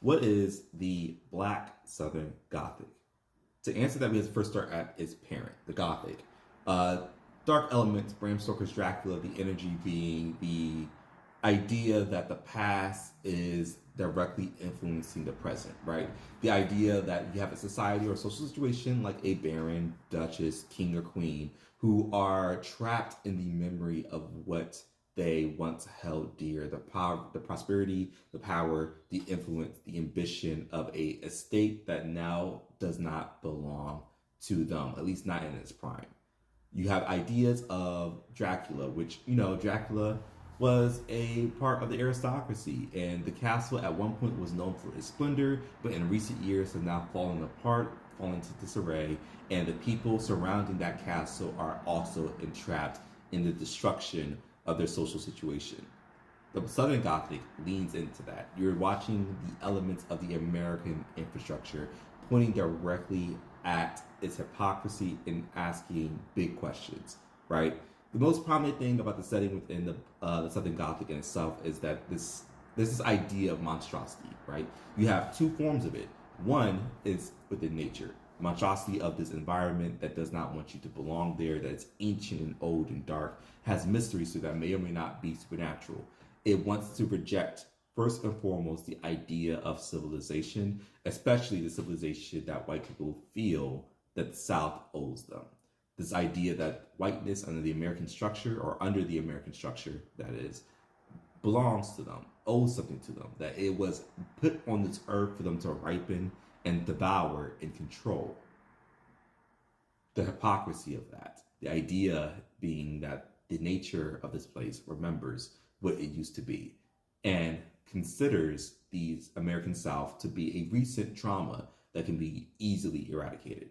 What is the Black Southern Gothic? To answer that, we have to first start at its parent, the Gothic. Dark elements, Bram Stoker's Dracula, the energy being the idea that the past is directly influencing the present, right? The idea that you have a society or a social situation like a baron, duchess, king, or queen who are trapped in the memory of what they once held dear, the power, the prosperity, the power, the influence, the ambition of a estate that now does not belong to them, at least not in its prime. You have ideas of Dracula, which, Dracula was a part of the aristocracy, and the castle at one point was known for its splendor, but in recent years has now fallen apart, fallen into disarray, and the people surrounding that castle are also entrapped in the destruction of their social situation. The Southern Gothic leans into that. You're watching the elements of the American infrastructure pointing directly at its hypocrisy and asking big questions, right? The most prominent thing about the setting within the Southern Gothic in itself is that there's this idea of monstrosity, right? You have two forms of it. One is within nature, monstrosity of this environment that does not want you to belong there, that it's ancient and old and dark, has mysteries to that may or may not be supernatural. It wants to reject, first and foremost, the idea of civilization, especially the civilization that white people feel that the South owes them. This idea that whiteness under the American structure, or under the American structure, that is, belongs to them, owes something to them, that it was put on this earth for them to ripen and devour and control. The hypocrisy of that, the idea being that the nature of this place remembers what it used to be and considers the American South to be a recent trauma that can be easily eradicated.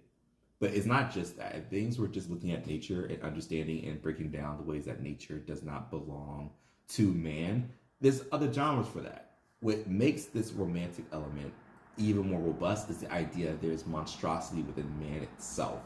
But it's not just that. If things were just looking at nature and understanding and breaking down the ways that nature does not belong to man, there's other genres for that. What makes this romantic element even more robust is the idea that there's monstrosity within man itself.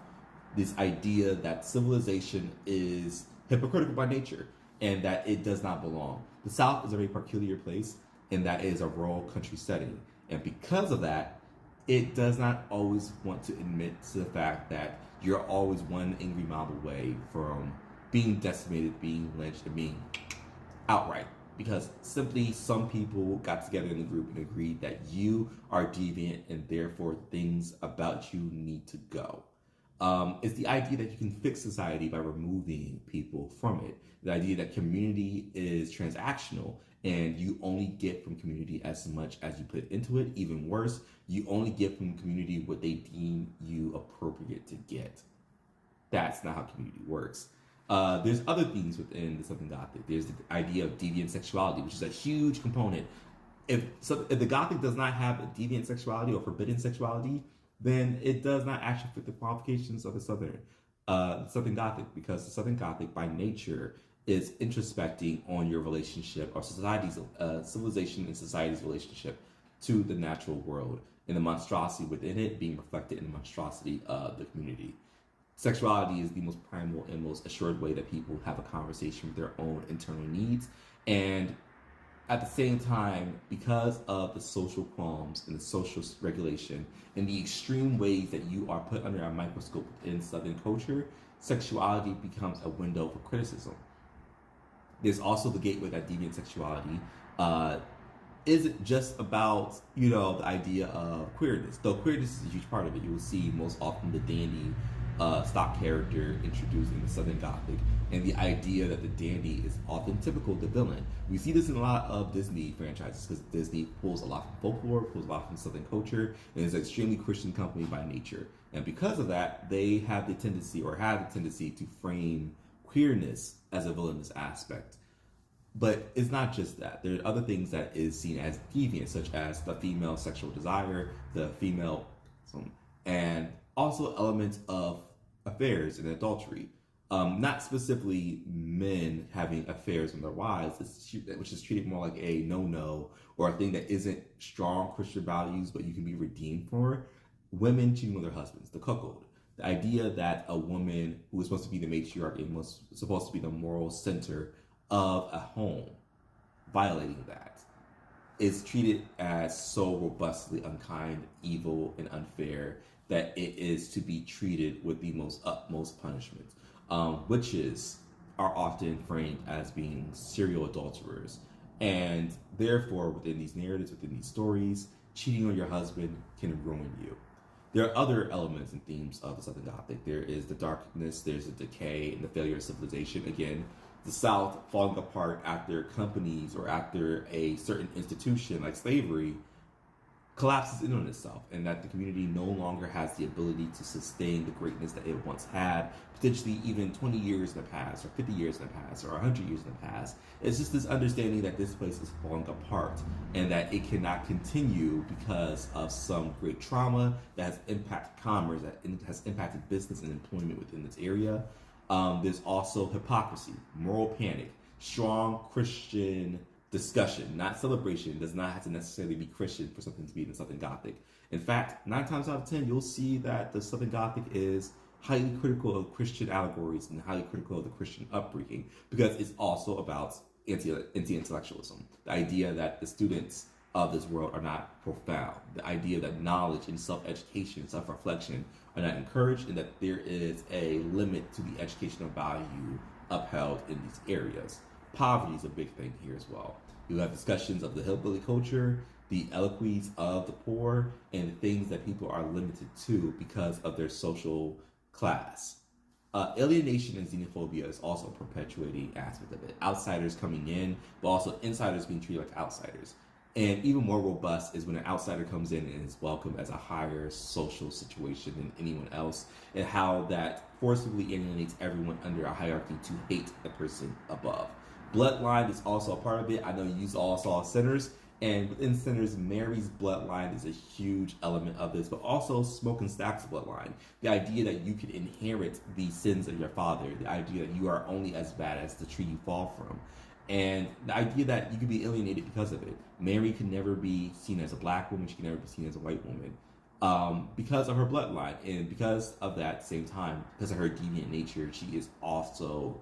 This idea that civilization is hypocritical by nature and that it does not belong. The South is a very peculiar place in that it is a rural country setting. And because of that, it does not always want to admit to the fact that you're always one angry mob away from being decimated, being lynched, and being outright. Because simply some people got together in the group and agreed that you are deviant and therefore things about you need to go. It's the idea that you can fix society by removing people from it. The idea that community is transactional and you only get from community as much as you put into it. Even worse, you only get from community what they deem you appropriate to get. That's not how community works. There's other things within the Southern Gothic. There's the idea of deviant sexuality, which is a huge component. If the Gothic does not have a deviant sexuality or forbidden sexuality, then it does not actually fit the qualifications of the Southern Gothic, because the Southern Gothic by nature is introspecting on your relationship or society's civilization and society's relationship to the natural world, and the monstrosity within it being reflected in the monstrosity of the community. Sexuality is the most primal and most assured way that people have a conversation with their own internal needs. And at the same time, because of the social qualms and the social regulation and the extreme ways that you are put under a microscope in Southern culture, sexuality becomes a window for criticism. There's also the gateway that deviant sexuality isn't just about, the idea of queerness. Though queerness is a huge part of it. You will see most often the dandy stock character introduced in the Southern Gothic, and the idea that the dandy is often typical of the villain. We see this in a lot of Disney franchises because Disney pulls a lot from folklore, pulls a lot from Southern culture, and is an extremely Christian company by nature. And because of that, they have the tendency to frame queerness as a villainous aspect. But it's not just that. There are other things that is seen as deviant, such as the female sexual desire, the female, and also elements of affairs and adultery. Not specifically men having affairs with their wives, which is treated more like a no-no or a thing that isn't strong Christian values, but you can be redeemed for. Women cheating with their husbands, the cuckold. The idea that a woman who is supposed to be the matriarch and was supposed to be the moral center of a home, violating that. is treated as so robustly unkind, evil, and unfair that it is to be treated with the most utmost punishment. Witches are often framed as being serial adulterers, and therefore, within these narratives, within these stories, cheating on your husband can ruin you. There are other elements and themes of the Southern Gothic. There is the darkness, there's the decay, and the failure of civilization. Again, the South falling apart after companies or after a certain institution like slavery collapses in on itself, and that the community no longer has the ability to sustain the greatness that it once had, potentially even 20 years in the past, or 50 years in the past, or 100 years in the past. It's just this understanding that this place is falling apart and that it cannot continue because of some great trauma that has impacted commerce, that has impacted business and employment within this area. There's also hypocrisy, moral panic, strong Christian discussion, not celebration. It does not have to necessarily be Christian for something to be in the Southern Gothic. In fact, 9 times out of 10, you'll see that the Southern Gothic is highly critical of Christian allegories and highly critical of the Christian upbringing, because it's also about anti-intellectualism. The idea that the students of this world are not profound. The idea that knowledge and self-education, self-reflection are not encouraged, and that there is a limit to the educational value upheld in these areas. Poverty is a big thing here as well. You have discussions of the hillbilly culture, the eloquence of the poor, and the things that people are limited to because of their social class. Alienation and xenophobia is also a perpetuating aspect of it. Outsiders coming in, but also insiders being treated like outsiders. And even more robust is when an outsider comes in and is welcomed as a higher social situation than anyone else, and how that forcibly alienates everyone under a hierarchy to hate the person above. Bloodline is also a part of it. I know you all saw Sinners, and within Sinners, Mary's bloodline is a huge element of this, but also Smoke and Stack's bloodline. The idea that you can inherit the sins of your father, the idea that you are only as bad as the tree you fall from, and the idea that you can be alienated because of it. Mary can never be seen as a black woman, she can never be seen as a white woman, because of her bloodline, and because of that, at the same time, because of her deviant nature, she is also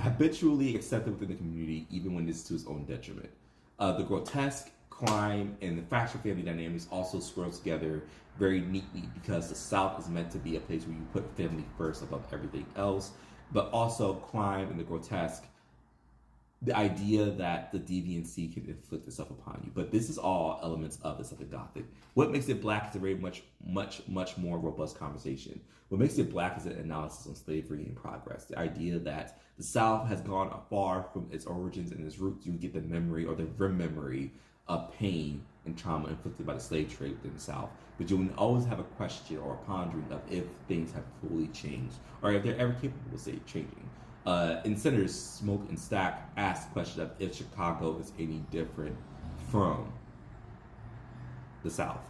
habitually accepted within the community, even when it's to his own detriment. The grotesque, crime, and the fractured family dynamics also swirl together very neatly, because the South is meant to be a place where you put family first above everything else, but also crime and the grotesque, the idea that the deviancy can inflict itself upon you. But this is all elements of the Southern Gothic. What makes it black is a very much more robust conversation. What makes it black is an analysis on slavery and progress. The idea that the South has gone far from its origins and its roots. You get the memory or the memory of pain and trauma inflicted by the slave trade within the South. But you will always have a question or a pondering of if things have fully changed, or if they're ever capable of, say, changing. In Sinners, Smoke and Stack asked the question of if Chicago is any different from the South.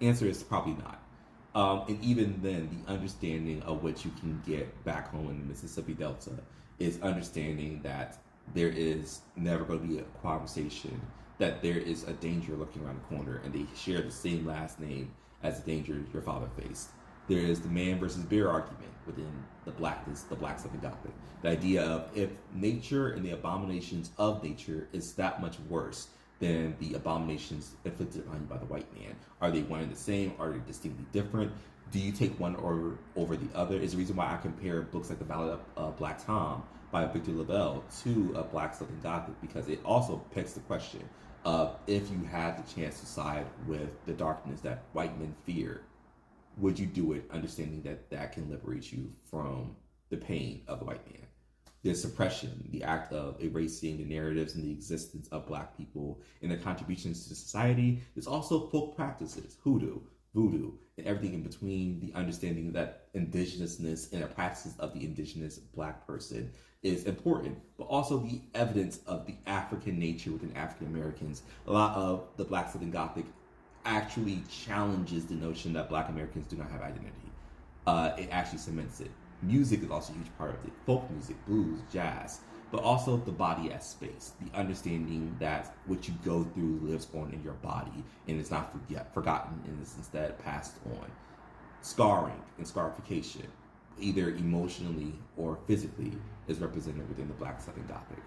Answer is probably not. And even then, the understanding of what you can get back home in the Mississippi Delta is understanding that there is never going to be a conversation, that there is a danger lurking around the corner, and they share the same last name as the danger your father faced. There is the man versus bear argument within the blackness, the Black Southern Gothic. The idea of if nature and the abominations of nature is that much worse than the abominations inflicted upon you by the white man. Are they one and the same? Are they distinctly different? Do you take one over the other? Is the reason why I compare books like The Ballad of Black Tom by Victor LaBelle to a Black Southern Gothic, because it also picks the question of if you had the chance to side with the darkness that white men fear, would you do it understanding that that can liberate you from the pain of the white man? There's suppression, the act of erasing the narratives and the existence of black people and their contributions to society. There's also folk practices, hoodoo, voodoo, and everything in between, the understanding that indigenousness and the practices of the indigenous black person is important, but also the evidence of the African nature within African Americans. A lot of the Black Southern Gothic actually challenges the notion that black Americans do not have identity. It actually cements it. Music is also a huge part of it. Folk music, blues, jazz, but also the body as space. The understanding that what you go through lives on in your body and is not forgotten, and is instead passed on. Scarring and scarification, either emotionally or physically, is represented within the Black Southern Gothic.